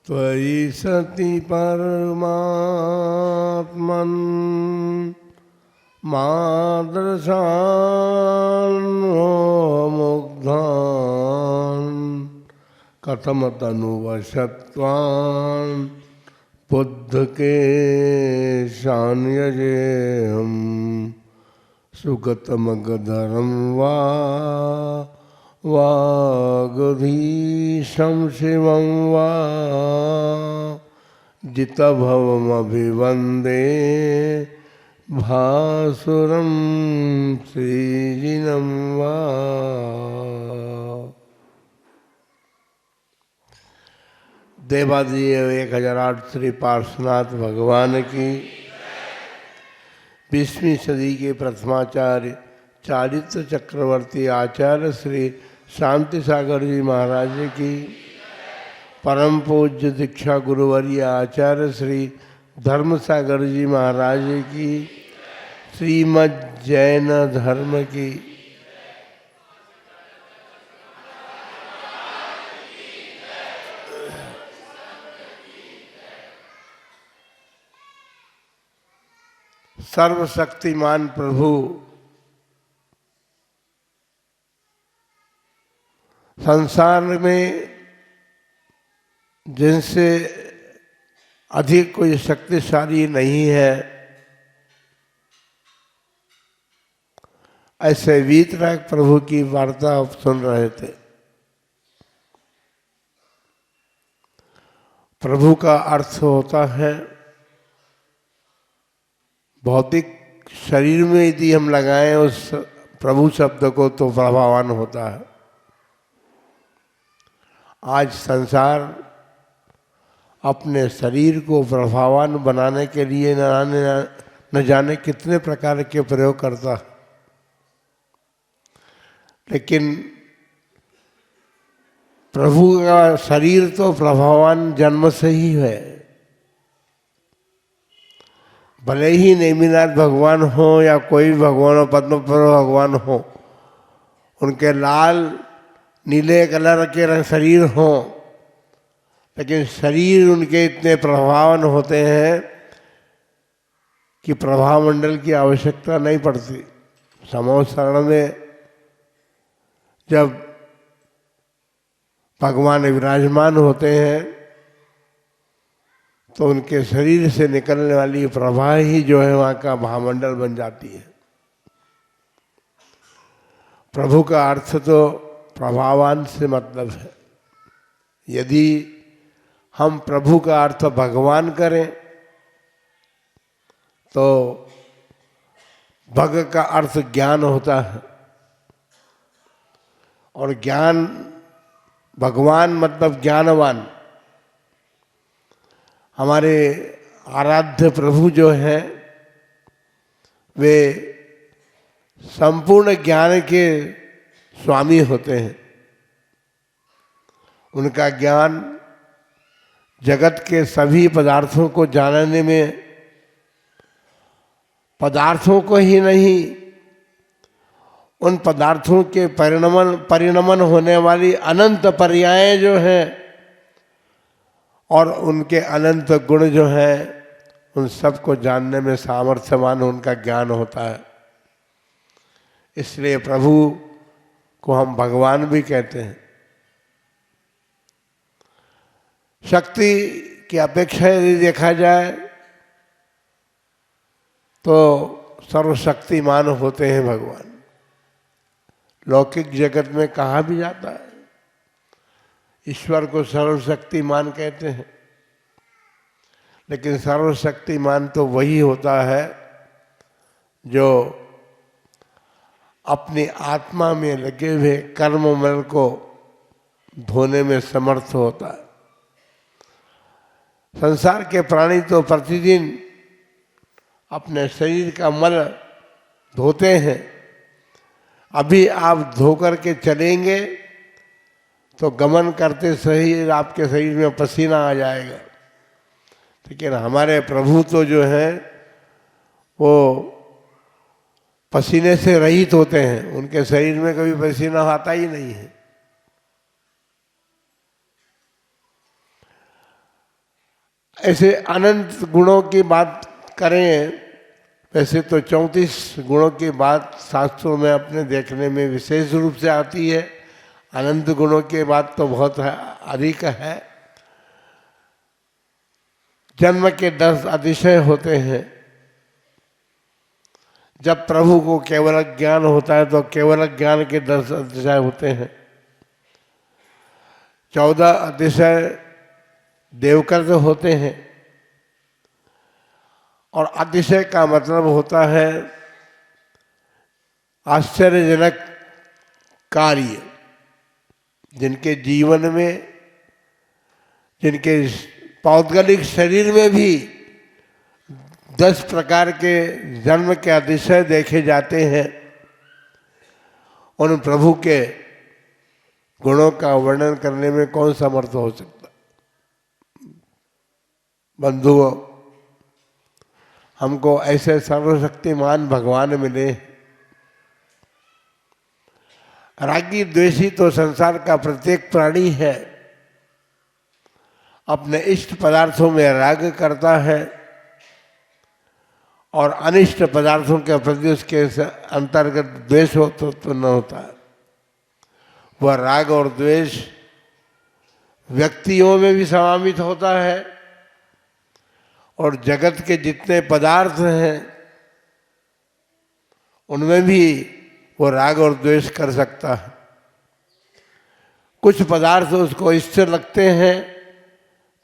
त्वयि सति परमात्मन् मादृशान्नो मुग्धान् कथम तनुवशत्वान् बुद्ध के शान्यजेहम् सुगतमगधरं वा वागधीशं शिवं वा जितभवमभिवन्दे भासुरं श्रीजिनं वा। देवादिदेव 1008 श्री पार्श्वनाथ भगवान की 20वीं सदी के प्रथमाचार्य चारित्र चक्रवर्ती आचार्य श्री शांति सागर जी महाराज की, परम पूज्य दीक्षा गुरुवर्य आचार्य श्री धर्म सागर जी महाराज की, श्रीमद् जैन धर्म की, सर्वशक्तिमान प्रभु संसार में जिनसे अधिक कोई शक्तिशाली नहीं है, ऐसे वीतराग प्रभु की वार्ता आप सुन रहे थे। प्रभु का अर्थ होता है भौतिक शरीर में यदि हम लगाएं उस प्रभु शब्द को तो प्रभावान होता है। आज संसार अपने शरीर को प्रभावान बनाने के लिए न जाने कितने प्रकार के प्रयोग करता है, लेकिन प्रभु का शरीर तो प्रभावान जन्म से ही है। भले ही नेमिनाथ भगवान हो या कोई भगवान हो, पद्मपुर भगवान हो, उनके लाल नीले कलर के शरीर हो, लेकिन शरीर उनके इतने प्रभावान होते हैं कि प्रभामंडल की आवश्यकता नहीं पड़ती। समोसरण में जब भगवान विराजमान होते हैं तो उनके शरीर से निकलने वाली प्रभा ही जो है वहाँ का भामंडल बन जाती है। प्रभु का अर्थ तो प्रभावान से मतलब है। यदि हम प्रभु का अर्थ भगवान करें तो भग का अर्थ ज्ञान होता है, और ज्ञान भगवान मतलब ज्ञानवान। हमारे आराध्य प्रभु जो हैं वे संपूर्ण ज्ञान के स्वामी होते हैं। उनका ज्ञान जगत के सभी पदार्थों को जानने में, पदार्थों को ही नहीं, उन पदार्थों के परिणमन होने वाली अनंत पर्यायें जो हैं और उनके अनंत गुण जो हैं, उन सब को जानने में सामर्थ्यवान उनका ज्ञान होता है। इसलिए प्रभु को हम भगवान भी कहते हैं। शक्ति की अपेक्षा यदि देखा जाए तो सर्वशक्तिमान होते हैं भगवान। लौकिक जगत में कहा भी जाता है, ईश्वर को सर्वशक्तिमान कहते हैं, लेकिन सर्वशक्तिमान तो वही होता है जो अपनी आत्मा में लगे हुए कर्ममल को धोने में समर्थ होता है। संसार के प्राणी तो प्रतिदिन अपने शरीर का मल धोते हैं। अभी आप धो करके चलेंगे तो गमन करते सही आपके शरीर में पसीना आ जाएगा, लेकिन हमारे प्रभु तो जो हैं वो पसीने से रहित होते हैं। उनके शरीर में कभी पसीना आता ही नहीं है। ऐसे अनंत गुणों की बात करें, वैसे तो 34 गुणों की बात शास्त्रों में अपने देखने में विशेष रूप से आती है। अनंत गुणों की बात तो बहुत अधिक है। जन्म के 10 अतिशय होते हैं। जब प्रभु को केवल ज्ञान होता है तो केवल ज्ञान के 10 अतिशय होते हैं। 14 अतिशय देवकृत होते हैं। और अतिशय का मतलब होता है आश्चर्यजनक कार्य, जिनके जीवन में, जिनके पौद्गलिक शरीर में भी 10 प्रकार के जन्म के अतिशय देखे जाते हैं। उन प्रभु के गुणों का वर्णन करने में कौन समर्थ हो सकता। बंधुओं, हमको ऐसे सर्वशक्तिमान भगवान मिले। रागी द्वेषी तो संसार का प्रत्येक प्राणी है, अपने इष्ट पदार्थों में राग करता है और अनिष्ट पदार्थों के प्रति उसके अंतर्गत द्वेष उत्पन्न होता है। वह राग और द्वेष व्यक्तियों में भी समावित होता है और जगत के जितने पदार्थ हैं उनमें भी वो राग और द्वेष कर सकता है। कुछ पदार्थ उसको इष्ट लगते हैं,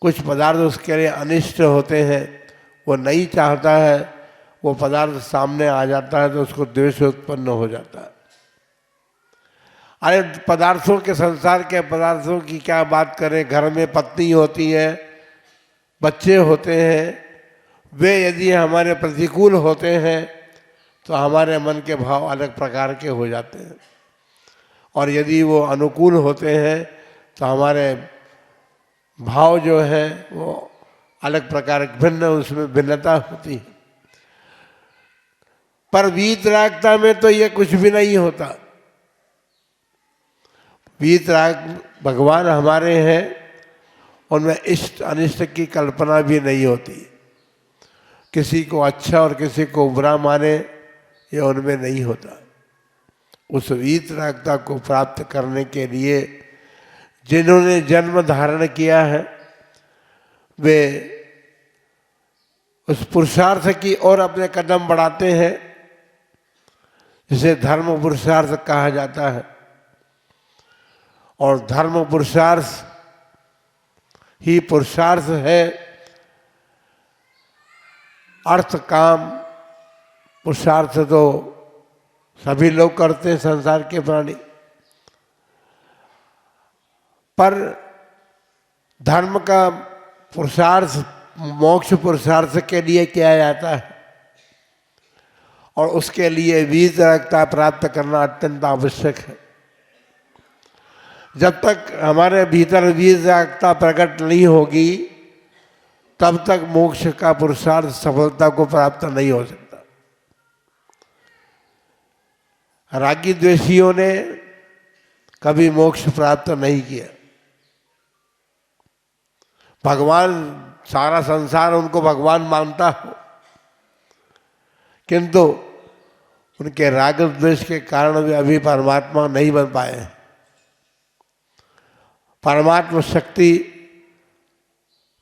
कुछ पदार्थ उसके लिए अनिष्ट होते हैं। वो नहीं चाहता है, वो पदार्थ सामने आ जाता है तो उसको द्वेष उत्पन्न हो जाता है। अरे पदार्थों के, संसार के पदार्थों की क्या बात करें। घर में पत्नी होती है, बच्चे होते हैं, वे यदि हमारे प्रतिकूल होते हैं तो हमारे मन के भाव अलग प्रकार के हो जाते हैं, और यदि वो अनुकूल होते हैं तो हमारे भाव जो है वो अलग प्रकार भिन्न, उसमें भिन्नता होती है। पर वीतरागता में तो ये कुछ भी नहीं होता। वीतराग भगवान हमारे हैं, उनमें इष्ट अनिष्ट की कल्पना भी नहीं होती। किसी को अच्छा और किसी को बुरा माने, ये उनमें नहीं होता। उस वीतरागता को प्राप्त करने के लिए जिन्होंने जन्म धारण किया है, वे उस पुरुषार्थ की ओर अपने कदम बढ़ाते हैं, जिसे धर्म पुरुषार्थ कहा जाता है। और धर्म पुरुषार्थ ही पुरुषार्थ है। अर्थ काम पुरुषार्थ तो सभी लोग करते हैं, संसार के प्राणी। पर धर्म का पुरुषार्थ मोक्ष पुरुषार्थ के लिए किया जाता है, और उसके लिए वीतरागता प्राप्त करना अत्यंत आवश्यक है। जब तक हमारे भीतर वीतरागता प्रकट नहीं होगी, तब तक मोक्ष का पुरुषार्थ सफलता को प्राप्त नहीं हो सकता। रागी द्वेषियों ने कभी मोक्ष प्राप्त नहीं किया। भगवान, सारा संसार उनको भगवान मानता हो, किंतु उनके राग द्वेष के कारण वे अभी परमात्मा नहीं बन पाए। परमात्मा शक्ति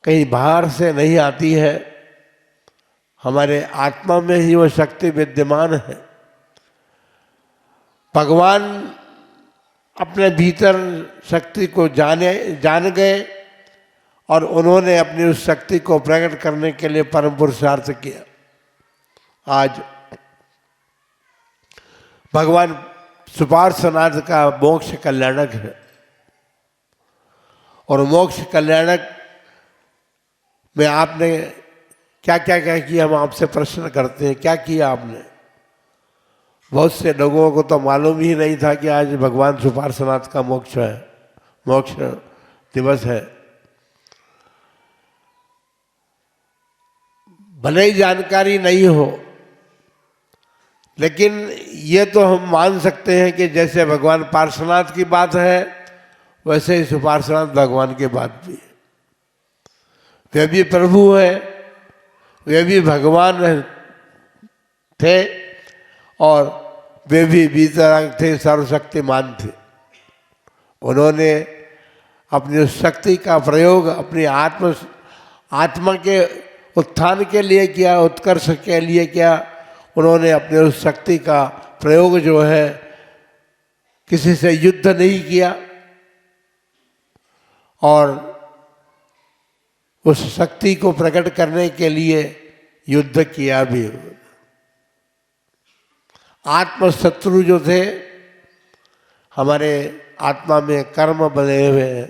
कहीं बाहर से नहीं आती है, हमारे आत्मा में ही वो शक्ति विद्यमान है। भगवान अपने भीतर शक्ति को जान गए और उन्होंने अपनी उस शक्ति को प्रकट करने के लिए परम पुरुषार्थ किया। आज भगवान सुपार्श्वनाथ का मोक्ष कल्याणक है, और मोक्ष कल्याणक में आपने क्या क्या किया, हम आपसे प्रश्न करते हैं, क्या किया आपने। बहुत से लोगों को तो मालूम ही नहीं था कि आज भगवान सुपार्श्वनाथ का मोक्ष है, मोक्ष दिवस है। भले ही जानकारी नहीं हो, लेकिन ये तो हम मान सकते हैं कि जैसे भगवान पार्श्वनाथ की बात है, वैसे ही सुपार्श्वनाथ भगवान की बात भी है। वे भी प्रभु हैं, वे भी भगवान थे और वे भी वीतराग थे, सर्वशक्तिमान थे। उन्होंने अपनी उस शक्ति का प्रयोग अपनी आत्मा के उत्थान के लिए किया, उत्कर्ष के लिए किया। उन्होंने अपने उस शक्ति का प्रयोग जो है किसी से युद्ध नहीं किया और उस शक्ति को प्रकट करने के लिए युद्ध किया भी। आत्मशत्रु जो थे, हमारे आत्मा में कर्म बने हुए हैं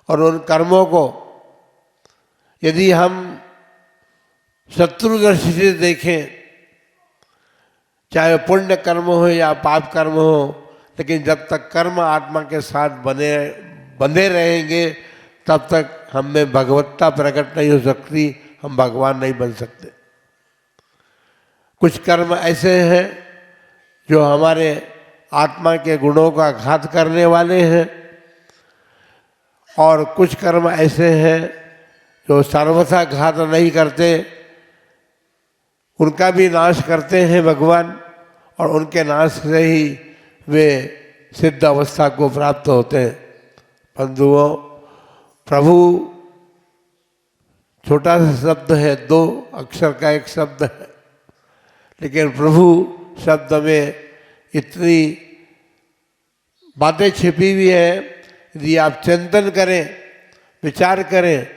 और उन कर्मों को यदि हम शत्रु दृष्टि से देखें, चाहे पुण्य कर्म हो या पाप कर्म हो, लेकिन जब तक कर्म आत्मा के साथ बंधे रहेंगे तब तक हम में भगवत्ता प्रकट नहीं हो सकती, हम भगवान नहीं बन सकते। कुछ कर्म ऐसे हैं जो हमारे आत्मा के गुणों का घात करने वाले हैं और कुछ कर्म ऐसे हैं जो सर्वथा घात नहीं करते, उनका भी नाश करते हैं भगवान और उनके नाश से ही वे सिद्ध अवस्था को प्राप्त होते हैं। बंधुओं, प्रभु छोटा सा शब्द है, 2 अक्षर का एक शब्द है, लेकिन प्रभु शब्द में इतनी बातें छिपी हुई है। यदि आप चिंतन करें, विचार करें,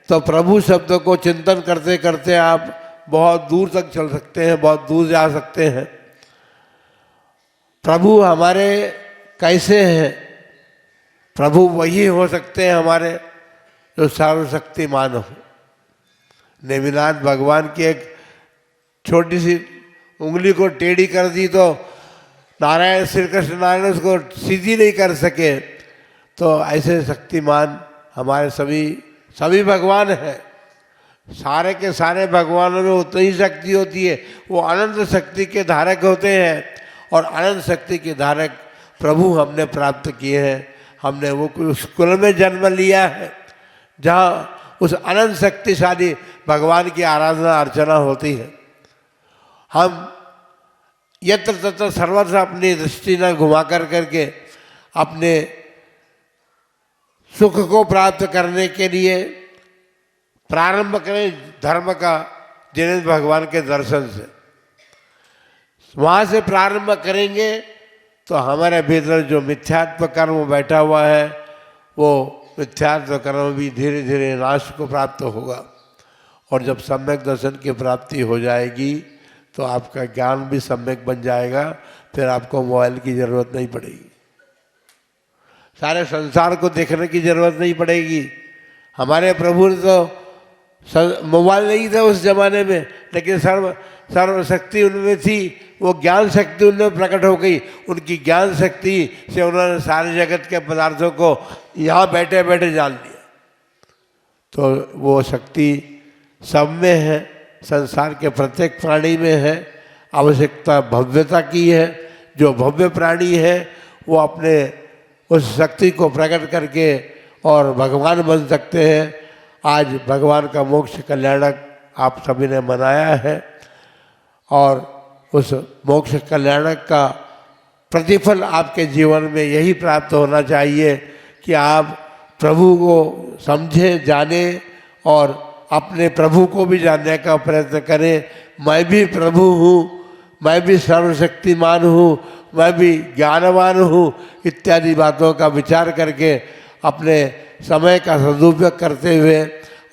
तो प्रभु शब्द को चिंतन करते करते आप बहुत दूर तक चल सकते हैं, बहुत दूर जा सकते हैं। प्रभु हमारे कैसे हैं? प्रभु वही हो सकते हैं हमारे जो सर्वशक्तिमान हो। नेमिनाथ भगवान की एक छोटी सी उंगली को टेढ़ी कर दी तो नारायण, श्री कृष्ण नारायण उसको सीधी नहीं कर सके। तो ऐसे शक्तिमान हमारे सभी भगवान हैं। सारे के सारे भगवानों में उतनी ही शक्ति होती है, वो अनंत शक्ति के धारक होते हैं और अनंत शक्ति के धारक प्रभु हमने प्राप्त किए हैं। हमने वो उस कुल में जन्म लिया है जहाँ उस अनंत शक्तिशाली भगवान की आराधना अर्चना होती है। हम यत्र तत्र सर्वत्र अपनी दृष्टि न घुमा करके अपने सुख को प्राप्त करने के लिए प्रारंभ करें धर्म का, जिनेन्द्र भगवान के दर्शन से। वहाँ से प्रारंभ करेंगे तो हमारे भीतर जो मिथ्यात्व कर्म बैठा हुआ है, वो मिथ्यात्व कर्म भी धीरे धीरे नाश को प्राप्त होगा। और जब सम्यक दर्शन की प्राप्ति हो जाएगी तो आपका ज्ञान भी सम्यक बन जाएगा, फिर आपको मोबाइल की ज़रूरत नहीं पड़ेगी, सारे संसार को देखने की ज़रूरत नहीं पड़ेगी। हमारे प्रभु ने तो मोबाइल नहीं था उस जमाने में, लेकिन सर्वशक्ति उनमें थी, वो ज्ञान शक्ति उनमें प्रकट हो गई। उनकी ज्ञान शक्ति से उन्होंने सारे जगत के पदार्थों को यहाँ बैठे बैठे जान लिया। तो वो शक्ति सब में है, संसार के प्रत्येक प्राणी में है। आवश्यकता भव्यता की है। जो भव्य प्राणी है वो अपने उस शक्ति को प्रकट करके और भगवान बन सकते हैं। आज भगवान का मोक्ष कल्याणक आप सभी ने मनाया है और उस मोक्ष कल्याणक का प्रतिफल आपके जीवन में यही प्राप्त होना चाहिए कि आप प्रभु को समझें, जानें और अपने प्रभु को भी जानने का प्रयत्न करें। मैं भी प्रभु हूँ, मैं भी सर्वशक्तिमान हूँ, मैं भी ज्ञानवान हूँ, इत्यादि बातों का विचार करके अपने समय का सदुपयोग करते हुए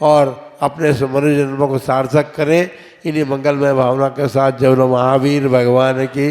और अपने मनुष्य जन्मों को सार्थक करें। इन्हीं मंगलमय भावना के साथ जय बोलो महावीर भगवान की।